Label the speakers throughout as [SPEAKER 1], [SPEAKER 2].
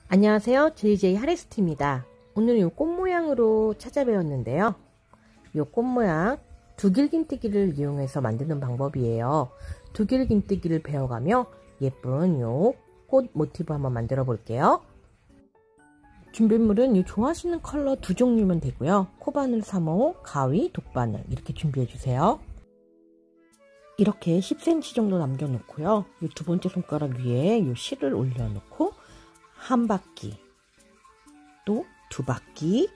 [SPEAKER 1] 안녕하세요. JJ 하레스트입니다. 오늘 이 꽃 모양으로 찾아뵈었는데요. 이 꽃 모양 두길긴뜨기를 이용해서 만드는 방법이에요. 두길긴뜨기를 배워가며 예쁜 이 꽃 모티브 한번 만들어 볼게요. 준비물은 이 좋아하시는 컬러 두 종류면 되고요. 코바늘 3호, 가위, 독바늘 이렇게 준비해 주세요. 이렇게 10cm 정도 남겨놓고요. 이 두 번째 손가락 위에 이 실을 올려놓고 한 바퀴, 또 두 바퀴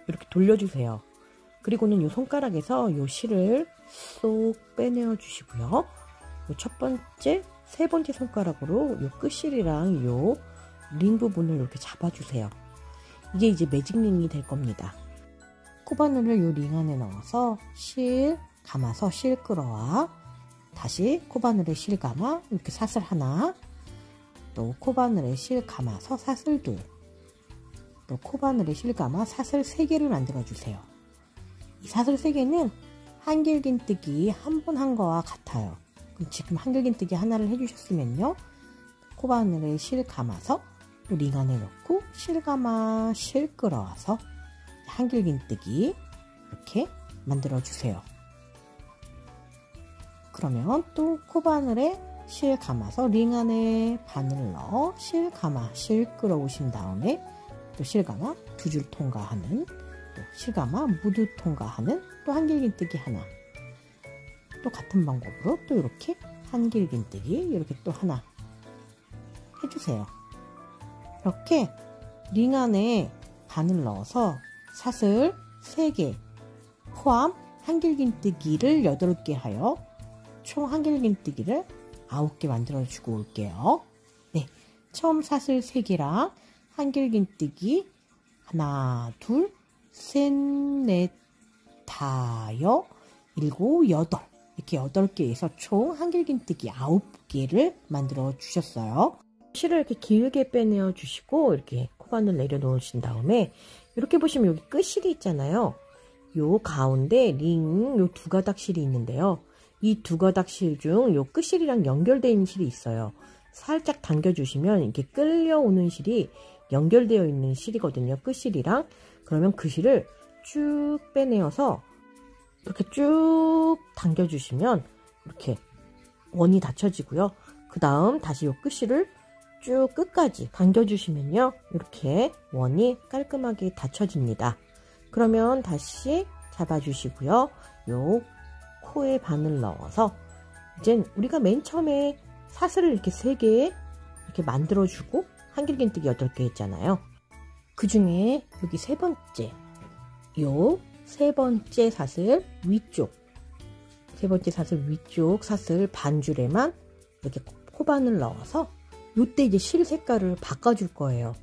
[SPEAKER 1] 이렇게 돌려주세요. 그리고는 이 손가락에서 이 실을 쏙 빼내어 주시고요. 이 첫 번째, 세 번째 손가락으로 이 끝실이랑 이 링 부분을 이렇게 잡아주세요. 이게 이제 매직링이 될 겁니다. 코바늘을 이 링 안에 넣어서 실 감아서 실 끌어와, 다시 코바늘에 실 감아 이렇게 사슬 하나, 또 코바늘에 실 감아서 사슬 둘, 또 코바늘에 실 감아 사슬 3개를 만들어 주세요. 이 사슬 3개는 한길긴뜨기 한 번 한 거와 같아요. 지금 한길긴뜨기 하나를 해주셨으면요, 코바늘에 실 감아서 링 안에 넣고 실 감아 실 끌어와서 한길긴뜨기 이렇게 만들어 주세요. 그러면 또 코바늘에 실 감아서 링 안에 바늘 넣어 실 감아 실 끌어오신 다음에 또 실 감아 두 줄 통과하는, 또 실 감아 무드 통과하는 또 한길긴뜨기 하나, 또 같은 방법으로 또 이렇게 한길긴뜨기 이렇게 또 하나 해주세요. 이렇게 링 안에 바늘 넣어서 사슬 3개 포함 한길긴뜨기를 8개 하여 총 한길긴뜨기를 9개 만들어 주고 올게요. 네, 처음 사슬 3개랑 한길긴뜨기 하나, 둘, 셋, 넷, 다여, 일곱, 여덟, 이렇게 8개에서 총 한길긴뜨기 9개를 만들어 주셨어요. 실을 이렇게 길게 빼내어 주시고 이렇게 코바늘 내려놓으신 다음에 이렇게 보시면 여기 끝실이 있잖아요. 요 가운데 링 요 두 가닥 실이 있는데요. 이 두 가닥 실 중 요 끝실이랑 연결되어 있는 실이 있어요. 살짝 당겨주시면 이렇게 끌려오는 실이 연결되어 있는 실이거든요. 끝실이랑. 그러면 그 실을 쭉 빼내어서 이렇게 쭉 당겨주시면 이렇게 원이 닫혀지고요. 그 다음 다시 요 끝실을 쭉 끝까지 당겨주시면요, 이렇게 원이 깔끔하게 닫혀집니다. 그러면 다시 잡아주시고요. 요 코에 바늘 넣어서 이제 우리가 맨 처음에 사슬을 이렇게 3개 이렇게 만들어주고 한길긴뜨기 8개 했잖아요. 그 중에 여기 세 번째, 요 세 번째 사슬 위쪽, 세 번째 사슬 위쪽 사슬 반줄에만 이렇게 코바늘 넣어서 요때 이제 실 색깔을 바꿔줄 거예요.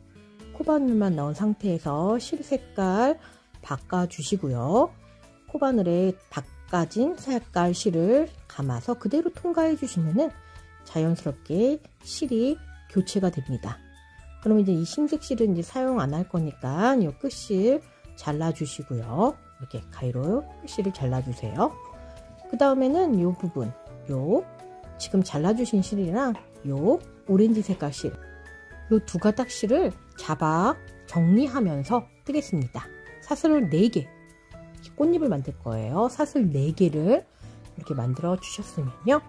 [SPEAKER 1] 코바늘만 넣은 상태에서 실 색깔 바꿔주시고요. 코바늘에 바꿔진 색깔 실을 감아서 그대로 통과해 주시면은 자연스럽게 실이 교체가 됩니다. 그러면 이제 이 흰색 실은 이제 사용 안 할 거니까 요 끝실 잘라 주시고요. 이렇게 가위로 끝실을 잘라 주세요. 그 다음에는 요 부분, 요 지금 잘라 주신 실이랑 요 오렌지 색깔 실, 요 두 가닥 실을 잡아 정리하면서 뜨겠습니다. 사슬을 4개, 꽃잎을 만들 거예요. 사슬 4개를 이렇게 만들어 주셨으면요,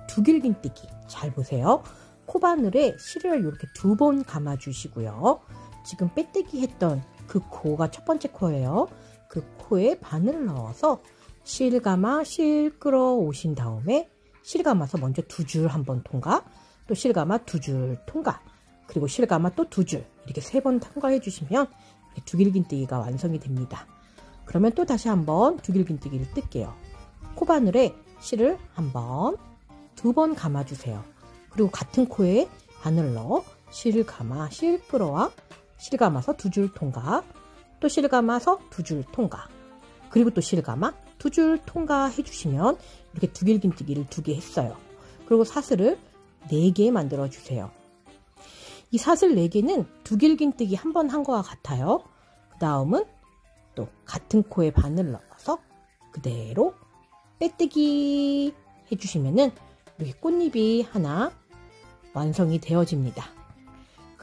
[SPEAKER 1] 두길긴뜨기 잘 보세요. 코바늘에 실을 이렇게 2번 감아 주시고요. 지금 빼뜨기 했던 그 코가 첫 번째 코예요. 그 코에 바늘을 넣어서 실 감아 실 끌어 오신 다음에 실 감아서 먼저 2줄 한번 통과, 또 실 감아 2줄 통과, 그리고 실 감아 또 2줄, 이렇게 3번 통과해 주시면 두길긴뜨기가 완성이 됩니다. 그러면 또 다시 한번 두길긴뜨기를 뜰게요. 코바늘에 실을 한번, 2번 감아주세요. 그리고 같은 코에 바늘을 넣어 실을 감아 실 끌어와 실 감아서 2줄 통과, 또 실 감아서 2줄 통과, 그리고 또 실 감아 2줄 통과 해주시면 이렇게 두길긴뜨기를 2개 했어요. 그리고 사슬을 4개 만들어 주세요. 이 사슬 4개는 두길긴뜨기 한 번 한 거와 같아요. 그 다음은 또 같은 코에 바늘 넣어서 그대로 빼뜨기 해주시면은 이렇게 꽃잎이 하나 완성이 되어집니다.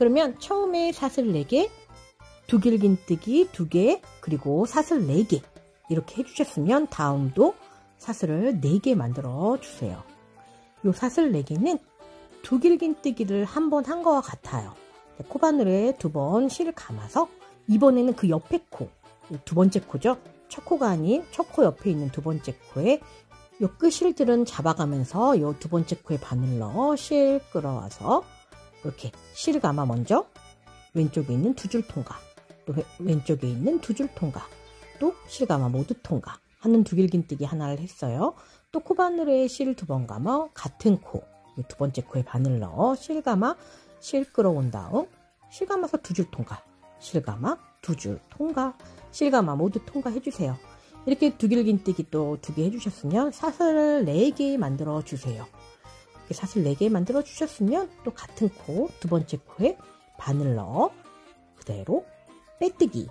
[SPEAKER 1] 그러면 처음에 사슬 4개, 두길긴뜨기 2개, 그리고 사슬 4개 이렇게 해주셨으면 다음도 사슬을 4개 만들어 주세요. 요 사슬 4개는 두길긴뜨기를 한 번 한 거와 같아요. 코바늘에 2번 실을 감아서 이번에는 그 옆에 코, 2번째 코죠. 첫 코가 아닌 첫 코 옆에 있는 2번째 코에 요 끝실들은 잡아가면서 요 2번째 코에 바늘 넣어 실 끌어와서 이렇게 실 감아 먼저 왼쪽에 있는 2줄 통과, 또 왼쪽에 있는 2줄 통과, 또 실 감아 모두 통과 하는 두길긴뜨기 하나를 했어요. 또 코바늘에 실 2번 감아 같은 코, 2번째 코에 바늘 넣어 실 감아 실 끌어온 다음 실 감아서 2줄 통과, 실 감아 2줄 통과, 실 감아 모두 통과해 주세요. 이렇게 두길긴뜨기 또 2개 해주셨으면 사슬을 4개 만들어 주세요. 이렇게 사슬 4개 만들어 주셨으면 또 같은 코 2번째 코에 바늘 넣어 그대로 빼뜨기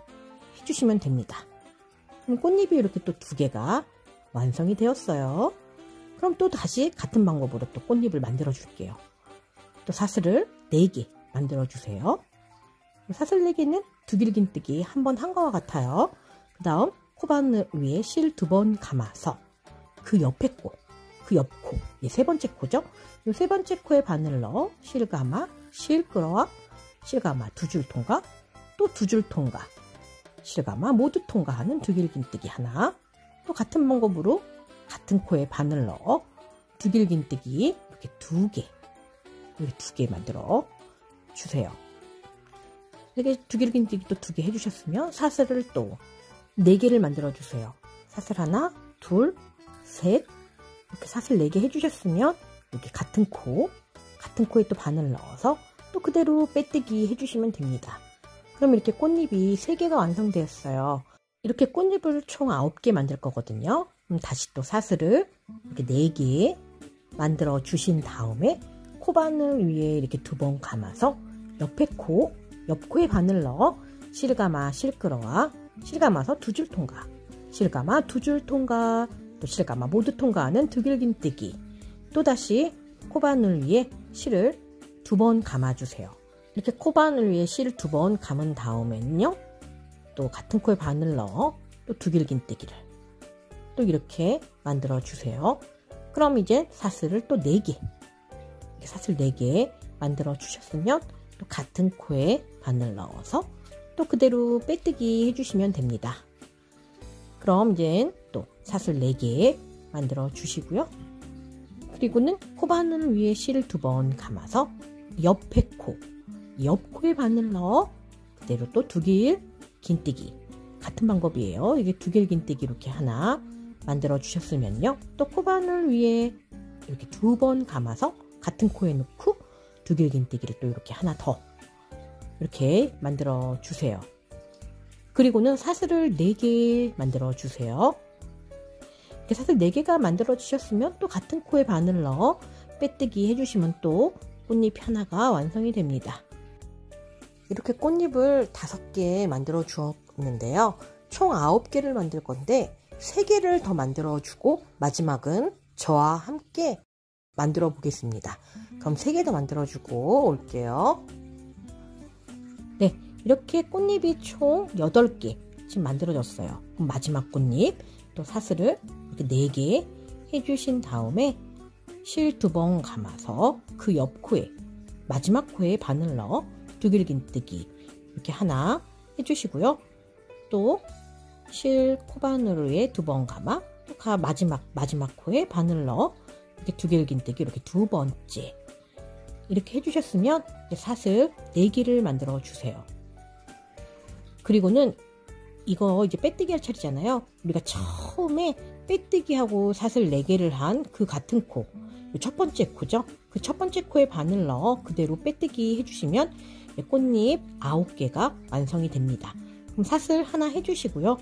[SPEAKER 1] 해주시면 됩니다. 그럼 꽃잎이 이렇게 또 2개가 완성이 되었어요. 그럼 또 다시 같은 방법으로 또 꽃잎을 만들어 줄게요. 또 사슬을 4개 만들어 주세요. 사슬 4개는 두길긴뜨기 한 번 한 거와 같아요. 그 다음 코바늘 위에 실 2번 감아서 그 옆에 코, 그 옆 코, 세 번째 코죠. 이 세 번째 코에 바늘 넣어 실 감아, 실 끌어와, 실 감아 2줄 통과, 또 2줄 통과, 실 감아 모두 통과하는 두길긴뜨기 하나. 또 같은 방법으로 같은 코에 바늘 넣어 두길긴뜨기 이렇게 2개, 이렇게 2개 만들어 주세요. 이렇게 두길긴뜨기 또 2개 해주셨으면 사슬을 또 4개를 만들어 주세요. 사슬 하나, 둘, 셋 이렇게 사슬 4개 해주셨으면 이렇게 같은 코에 또 바늘 넣어서 또 그대로 빼뜨기 해주시면 됩니다. 그럼 이렇게 꽃잎이 3개가 완성되었어요. 이렇게 꽃잎을 총 9개 만들 거거든요. 그럼 다시 또 사슬을 이렇게 4개 만들어 주신 다음에 코바늘 위에 이렇게 2번 감아서 옆에 코, 옆 코에 바늘 넣어 실 감아 실 끌어와 실 감아서 2줄 통과, 실 감아 2줄 통과, 또 실 감아 모두 통과하는 두길긴뜨기. 또다시 코바늘 위에 실을 2번 감아주세요. 이렇게 코바늘 위에 실을 2번 감은 다음에는요, 또 같은 코에 바늘 넣어 또 두길긴뜨기를 또 이렇게 만들어 주세요. 그럼 이제 사슬을 또 4개, 사슬 4개 만들어 주셨으면 또 같은 코에 바늘 넣어서 또 그대로 빼뜨기 해주시면 됩니다. 그럼 이제 또 사슬 4개 만들어 주시고요. 그리고는 코바늘 위에 실을 2번 감아서 옆에 코, 옆 코에 바늘 넣어 그대로 또 두길긴뜨기 같은 방법이에요. 이게 두길긴뜨기 이렇게 하나 만들어 주셨으면요. 또 코바늘 위에 이렇게 2번 감아서 같은 코에 넣고 두길긴뜨기를 또 이렇게 하나 더 이렇게 만들어 주세요. 그리고는 사슬을 4개 만들어 주세요. 이렇게 사슬 4개가 만들어 주셨으면 또 같은 코에 바늘 넣어 빼뜨기 해주시면 또 꽃잎 하나가 완성이 됩니다. 이렇게 꽃잎을 5개 만들어 주었는데요. 총 9개를 만들 건데 3개를 더 만들어 주고 마지막은 저와 함께 만들어 보겠습니다. 그럼 3개 더 만들어 주고 올게요. 네, 이렇게 꽃잎이 총 8개 지금 만들어졌어요. 그럼 마지막 꽃잎 또 사슬을 이렇게 4개 해주신 다음에 실 2번 감아서 그 옆 코에 마지막 코에 바늘 넣어 두길긴뜨기 이렇게 하나 해주시고요. 또 실 코바늘 위에 2번 감아 또 마지막 코에 바늘 넣어 이렇게 두길긴뜨기 이렇게 2번째 이렇게 해주셨으면 사슬 4개를 만들어 주세요. 그리고는 이거 이제 빼뜨기 할 차례잖아요. 우리가 처음에 빼뜨기 하고 사슬 4개를 한 그 같은 코, 첫 번째 코죠. 그 첫 번째 코에 바늘 넣어 그대로 빼뜨기 해주시면 꽃잎 9개가 완성이 됩니다. 그럼 사슬 하나 해주시고요.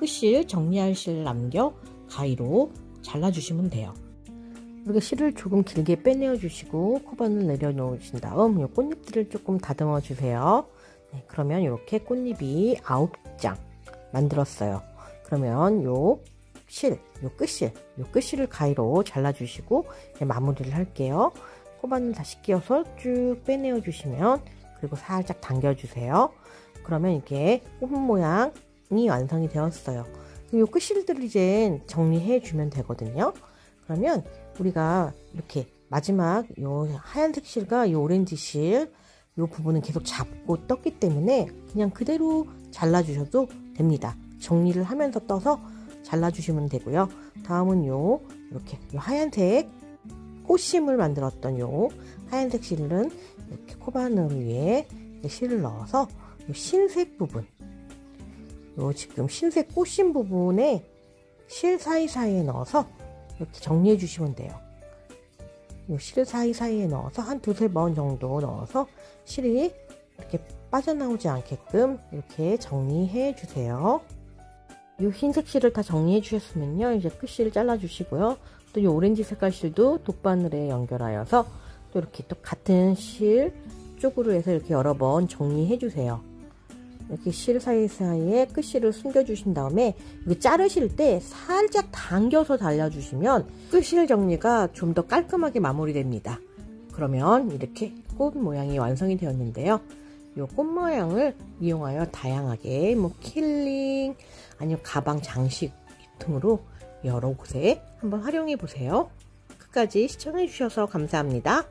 [SPEAKER 1] 끝실 정리할 실 남겨 가위로 잘라주시면 돼요. 이렇게 실을 조금 길게 빼내어 주시고 코바늘 내려놓으신 다음 이 꽃잎들을 조금 다듬어 주세요. 네, 그러면 이렇게 꽃잎이 9장 만들었어요. 그러면 요 끝실을 가위로 잘라주시고 마무리를 할게요. 코바늘 다시 끼워서 쭉 빼내어 주시면 그리고 살짝 당겨주세요. 그러면 이게 꽃 모양이 완성이 되었어요. 이 끝실들을 이제 정리해 주면 되거든요. 그러면 우리가 이렇게 마지막 요 하얀색 실과 요 오렌지 실 요 부분은 계속 잡고 떴기 때문에 그냥 그대로 잘라주셔도 됩니다. 정리를 하면서 떠서 잘라주시면 되고요. 다음은 이렇게 요 하얀색 꽃심을 만들었던 요 하얀색 실은 이렇게 코바늘 위에 실을 넣어서 요 흰색 부분, 요 지금 흰색 꽃심 부분에 실 사이사이에 넣어서 이렇게 정리해 주시면 돼요. 요 실 사이사이에 넣어서 한 두세 번 정도 넣어서 실이 이렇게 빠져나오지 않게끔 이렇게 정리해 주세요. 이 흰색 실을 다 정리해 주셨으면요, 이제 끝실을 잘라 주시고요. 또 이 오렌지 색깔 실도 돗바늘에 연결하여서 또 이렇게 또 같은 실 쪽으로 해서 이렇게 여러 번 정리해 주세요. 이렇게 실 사이사이에 끝실을 숨겨 주신 다음에 이거 자르실 때 살짝 당겨서 잘라주시면 끝실 정리가 좀 더 깔끔하게 마무리됩니다. 그러면 이렇게 꽃 모양이 완성이 되었는데요. 이 꽃 모양을 이용하여 다양하게 뭐 킬링 아니면 가방 장식 등으로 여러 곳에 한번 활용해 보세요. 끝까지 시청해 주셔서 감사합니다.